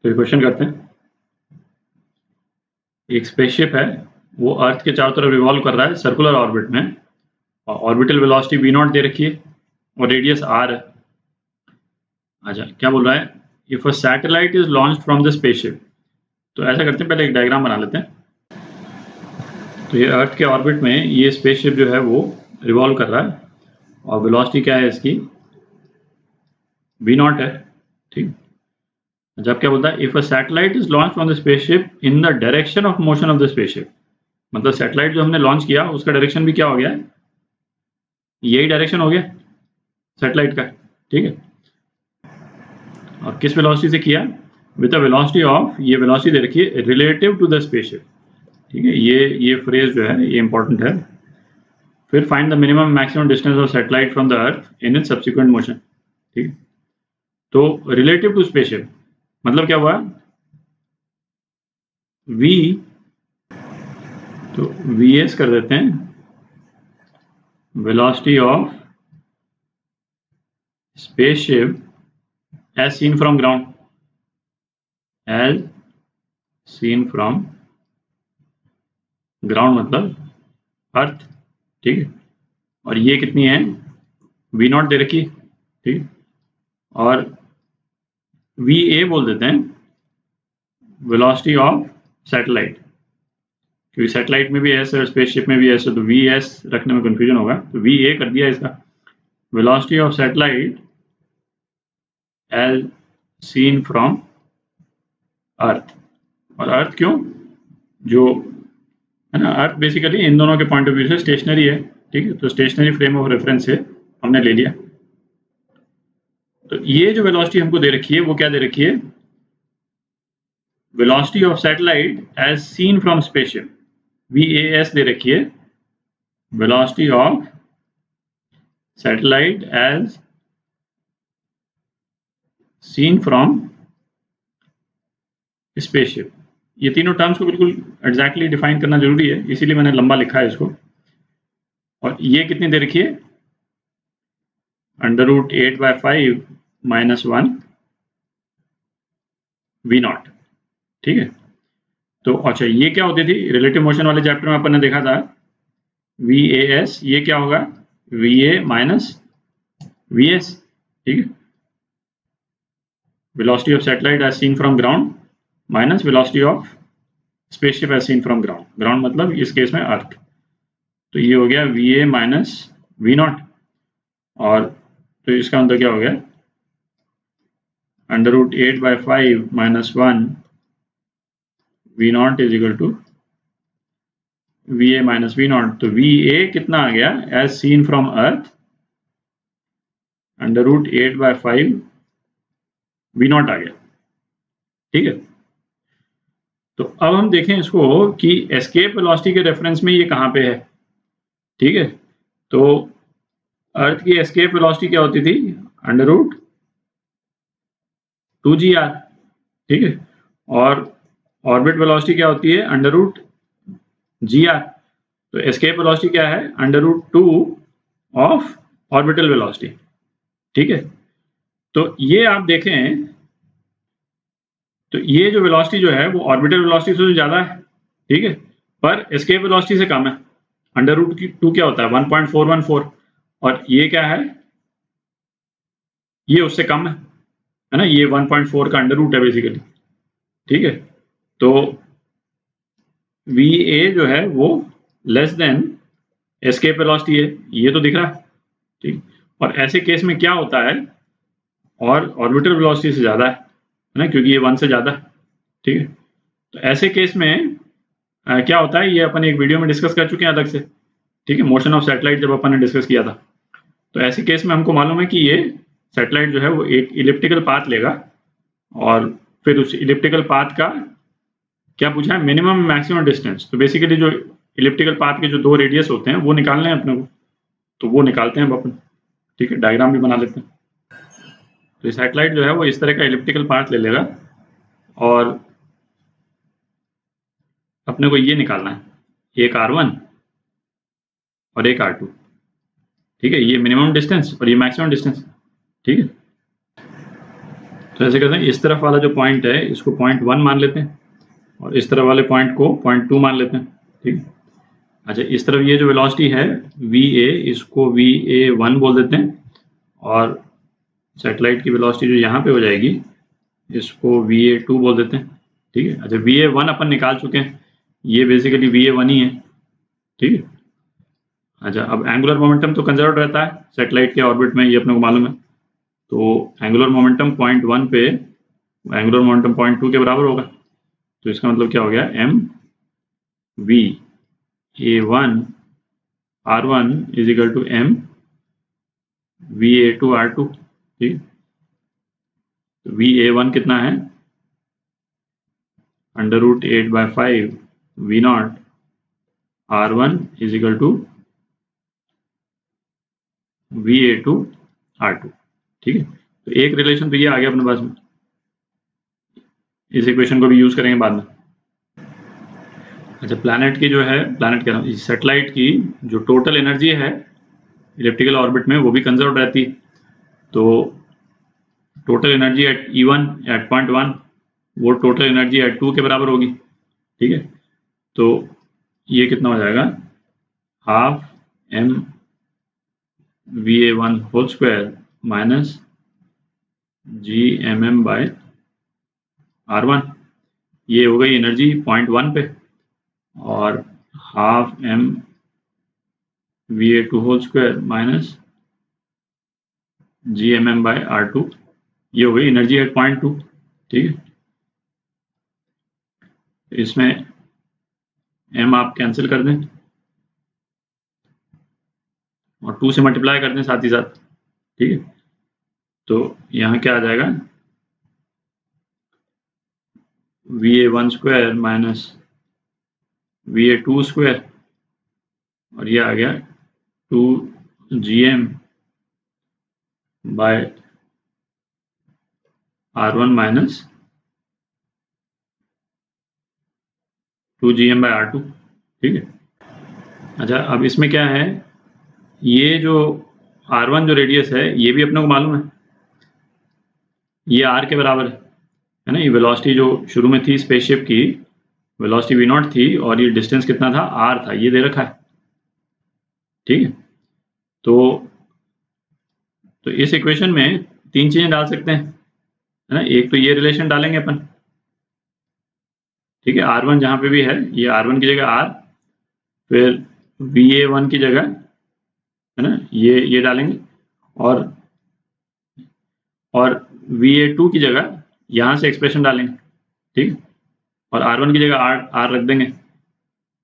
तो ये क्वेश्चन करते हैं। एक स्पेसशिप है, वो अर्थ के चारों तरफ रिवॉल्व कर रहा है सर्कुलर ऑर्बिट में, और ऑर्बिटल वेलोसिटी v0 दे रखी है और रेडियस r है। अच्छा, क्या बोल रहा है? If a satellite is launched from the spaceship. तो ऐसा करते हैं, पहले एक डायग्राम बना लेते हैं। तो ये अर्थ के ऑर्बिट में ये स्पेसशिप जो है वो रिवॉल्व कर रहा है, और वेलोसिटी क्या है इसकी? v0 है। ठीक। जब क्या बोलता है? If a satellite is launch from the spaceship in the direction of motion of the spaceship. मतलब सैटेलाइट जो हमने लॉन्च किया उसका डायरेक्शन भी क्या हो गया है? यही डायरेक्शन हो गया सैटेलाइट का। ठीक है। और किस वेलोसिटी से किया? विद द वेलोसिटी ऑफ, ये वेलोसिटी दे रखी है रिलेटिव टू द स्पेसशिप। ठीक है, ये फ्रेज जो है ये इंपॉर्टेंट है। फिर find the minimum maximum distance of satellite from the earth in its subsequent motion. ठीक है, तो रिलेटिव टू स्पेसशिप मतलब क्या हुआ? v, तो vs कर देते हैं, velocity of spaceship as seen from ground, as seen from ground मतलब अर्थ। ठीक है, और ये कितनी है? v0 दे रखी। ठीक, और va बोल देते हैं वेलोसिटी ऑफ सैटेलाइट, क्योंकि सैटेलाइट में भी एस है और स्पेसशिप में भी एस है, तो vs रखने में कंफ्यूजन होगा, तो va कर दिया इसका। Velocity of satellite as seen from earth. और अर्थ क्यों? जो है ना, अर्थ बेसिकली इन दोनों के पॉइंट ऑफ व्यू से स्टेशनरी है। ठीक है, तो स्टेशनरी फ्रेम ऑफ रेफरेंस से हमने ले लिया। तो ये जो वेलोसिटी हमको दे रखी है वो क्या दे रखी है? Velocity of satellite as seen from spaceship, VAS दे रखी है। Velocity of satellite as seen from spaceship. ये तीनों टर्म्स को बिल्कुल एग्जैक्टली डिफाइन करना जरूरी है, इसीलिए मैंने लंबा लिखा है इसको। और ये कितनी दे रखी है? √8/5 -1 v0। ठीक है, तो अच्छा ये क्या होती थी? रिलेटिव मोशन वाले चैप्टर में अपन ने देखा था VAS, ये क्या होगा? VA minus VS। ठीक है, velocity of satellite as seen from ground minus velocity of spaceship as seen from ground. Ground मतलब इस केस में अर्थ। तो ये हो गया VA माइनस v0, और तो इसका मतलब क्या हो गया? √8/5 -1 v0 is equal to VA minus v0। तो VA कितना आ गया? As seen from earth √8/5 v0 आ गया। ठीक है, तो अब हम देखें इसको कि एस्केप वेलोसिटी के रेफरेंस में ये कहाँ पे है। ठीक है, तो अर्थ की एस्केप वेलोसिटी क्या होती थी? √2gr। ठीक है, और ऑर्बिट वेलोसिटी क्या होती है? √gr। तो एस्केप वेलोसिटी क्या है? √2 ऑफ ऑर्बिटल वेलोसिटी। ठीक है, तो ये आप देखें, तो ये जो वेलोसिटी जो है वो ऑर्बिटल वेलोसिटी से ज्यादा है। ठीक है, पर एस्केप वेलोसिटी से कम है। √2 क्या होता है? 1.414, और ये क्या है? ये उससे कम है ना, ये 1.4 का अंडर रूट है बेसिकली। ठीक है, तो VA जो है वो लेस देन एस्केप वेलोसिटी है, ये तो दिख रहा है। ठीक, और ऐसे केस में क्या होता है? और ऑर्बिटल वेलोसिटी से ज्यादा है ना, क्योंकि ये 1 से ज्यादा है। ठीक है, तो ऐसे केस में क्या होता है? ये अपन एक वीडियो में डिस्कस कर चुके हैं अलग से। ठीक है, मोशन ऑफ सैटेलाइट जब अपन ने डिस्कस किया था, तो ऐसे केस में हमको मालूम है कि ये सैटेलाइट जो है वो एक इलिप्टिकल पाथ लेगा, और फिर उस इलिप्टिकल पाथ का क्या पूछा है? Minimum maximum distance. तो बेसिकली जो इलिप्टिकल पाथ के जो 2 रेडियस होते हैं वो निकालने हैं अपने को, तो वो निकालते हैं अपन। ठीक है, डायग्राम भी बना लेते हैं। तो सैटेलाइट जो है वो इस तरह का इलिप्टिकल पाथ ले लेगा, और अपने को ये निकालना है, एक r1 और एक r2। ठीक है, ये मिनिमम डिस्टेंस और ये मैक्सिमम डिस्टेंस। ठीक है, तो ऐसे करते हैं, इस तरफ वाला जो पॉइंट है इसको पॉइंट 1 मान लेते हैं और इस तरफ वाले पॉइंट को पॉइंट 2 मान लेते हैं। ठीक। अच्छा, इस तरफ ये जो वेलोसिटी है VA, इसको VA1 बोल देते हैं और सैटेलाइट की वेलोसिटी जो यहाँ पे हो जाएगी इसको VA2 बोल देते हैं। ठीक है। अच्छा, VA1 अपन निकाल चुके हैं, ये बेसिकली VA1 ही है। ठीक है। अच्छा, अब एंगुलर मोमेंटम तो कंजर्व रहता है सैटेलाइट के ऑर्बिट में, ये अपने को मालूम है। तो एंगुलर मोमेंटम पॉइंट 1 पे एंगुलर मोमेंटम पॉइंट 2 के बराबर होगा। तो इसका मतलब क्या हो गया, MVA1 R1 is equal to MVA2 R2। ठीक। तो VA1 कितना है, √8/5 V0 R1 is equal to VA2 R2। ठीक है। तो एक रिलेशन तो ये आ गया अपने पास में, इस इक्वेशन को भी यूज करेंगे बाद में। अच्छा, प्लैनेट की जो है, प्लैनेट कह रहा हूँ, सैटेलाइट की जो टोटल एनर्जी है इलिप्टिकल ऑर्बिट में वो भी कंजर्व रहती है। तो total energy at E1 at point 1 वो टोटल एनर्जी एट 2 के बराबर होगी। ठीक है। तो ये कितना हो जाएगा, half MVA1 whole square minus GMM/R1, ये हो गई एनर्जी पॉइंट 1 पे, और half MVA2 whole square minus GMM/R2, ये हो गई एनर्जी एट पॉइंट 2। ठीक है। इसमें m आप कैंसिल कर दें और 2 से मल्टीप्लाई कर दें साथ ही साथ। ठीक है। तो यहाँ क्या आ जाएगा, VA1 square minus VA2 square, और ये आ गया 2GM/R1 माइनस 2GM/R2। ठीक है। अच्छा, अब इसमें क्या है, ये जो R1 जो रेडियस है ये भी अपने को मालूम है, ये R के बराबर है ना। ये वेलोसिटी जो शुरू में थी स्पेसशिप की, वेलोसिटी V0 थी और ये डिस्टेंस कितना था, R था, ये दे रखा है। ठीक है। तो इस इक्वेशन में 3 चीजें डाल सकते हैं, है ना। एक तो ये रिलेशन डालेंगे अपन, ठीक है, R1 जहां पे भी है, ये R1 की जगह R, फिर VA1 की जगह, है ना, ये डालेंगे, और VA2 की जगह यहां से एक्सप्रेशन डालेंगे। ठीक। और R1 की जगह R रख देंगे।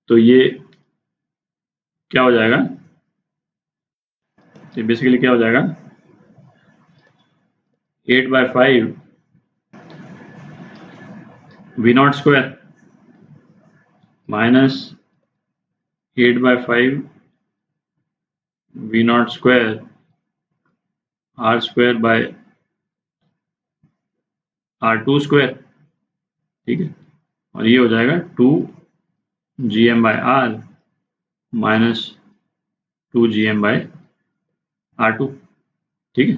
तो ये क्या हो जाएगा, तो बेसिकली क्या हो जाएगा, 8/5 V0 square minus 8/5 V0 square R square by R2 square. ठीक है। और ये हो जाएगा 2GM/R माइनस 2GM/R2। ठीक है।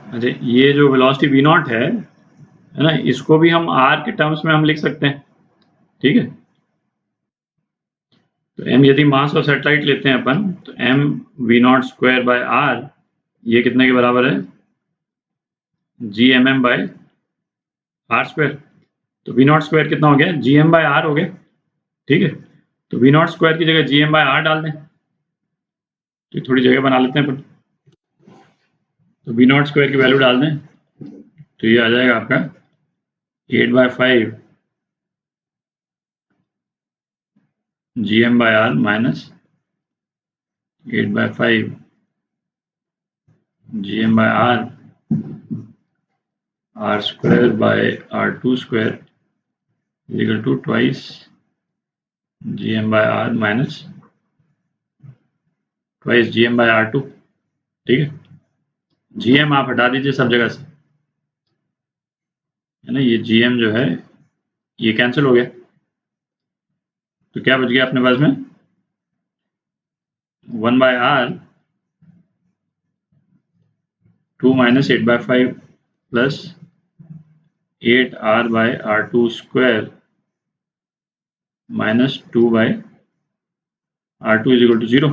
अच्छा, ये जो वेलोसिटी V0 है ना, इसको भी हम R के टर्म्स में हम लिख सकते हैं। ठीक है। तो m यदि मास ऑफ सैटेलाइट लेते हैं अपन, तो MV0 स्क्वायर बाय R, ये कितने के बराबर है, GMM/R स्क्वायर। तो V0 स्क्वायर कितना हो गया, GM/R हो गया। ठीक है। तो V0 स्क्वायर की जगह GM/R डाल दें, तो थोड़ी जगह बना लेते हैं अपन। तो V0 स्क्वायर की वैल्यू डाल दें, तो ये आ जाएगा आपका 8/5 GM/R minus 8/5 GM/R R square by R2 square is equal to twice GM/R minus twice GM/R2। ठीक है। GM आप हटा दीजिए सब जगह से, है ना, ये GM जो है ये कैंसिल हो गया। तो क्या बच गया अपने पास में, 1/R 2 minus 8/5 plus 8r by r2 square minus 2 by r2 is equal to 0।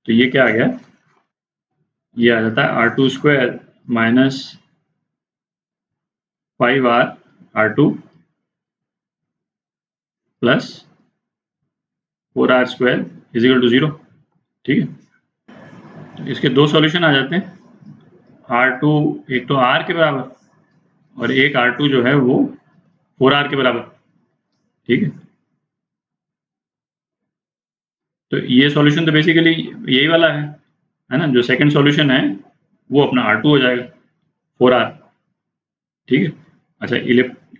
तो ये क्या आ गया, ये आ जाता है r2 square minus 5r r2 plus 4r square is equal to 0। ठीक है, तो इसके दो सॉल्यूशन आ जाते हैं। r2 एक तो r के बराबर और एक r2 जो है वो 4r के बराबर। ठीक है, तो ये सॉल्यूशन तो बेसिकली यही वाला है ना, जो सेकंड सॉल्यूशन है वो अपना r2 हो जाएगा 4r। ठीक है, अच्छा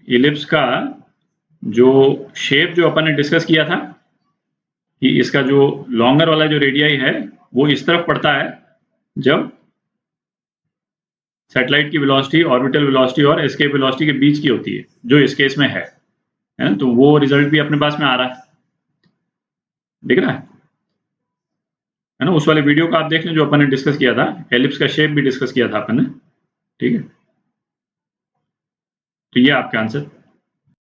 इलिप्स का जो शेप जो अपन ने डिस्कस किया था कि इसका जो लॉन्गर वाला जो रेडियाई है वो इस तरफ पड़ता है जब सैटेलाइट की वेलोसिटी, ऑर्बिटल वेलोसिटी और एस्केप वेलोसिटी के बीच की होती है, जो इस केस में है ना। तो वो रिजल्ट भी अपने पास में आ रहा है, दिख रहा है ना। उस वाले वीडियो को आप देख लें जो अपन ने डिस्कस किया था, एलिप्स का शेप भी डिस्कस किया था अपन ने। ठीक है, तो ये आपका आंसर।